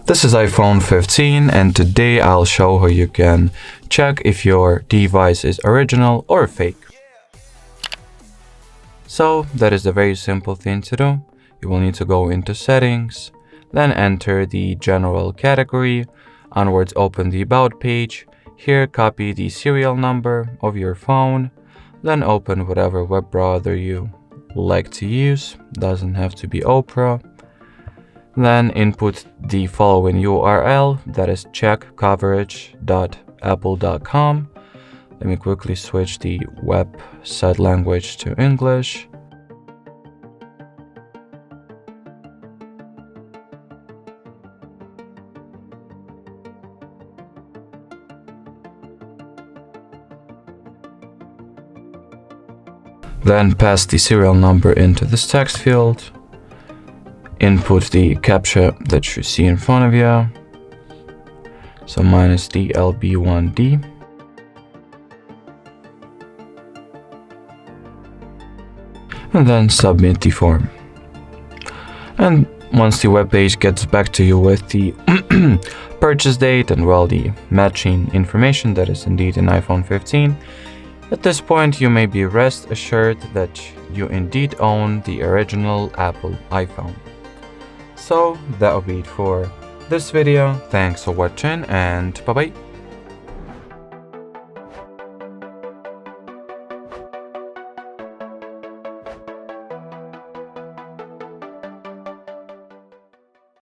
This is iPhone 15 and today I'll show how you can check if your device is original or fake. So that is a very simple thing to do. You will need to go into settings, then enter the general category, onwards open the about page, here copy the serial number of your phone, then open whatever web browser you like to use, doesn't have to be Opera. Then input the following URL, that is checkcoverage.apple.com. Let me quickly switch the website language to English. Then pass the serial number into this text field. Input the captcha that you see in front of you. So mine is DLB1D. And then submit the form. And once the web page gets back to you with the purchase date and the matching information that is indeed an iPhone 15, at this point you may be rest assured that you indeed own the original Apple iPhone. So that will be it for this video. Thanks for watching and bye bye.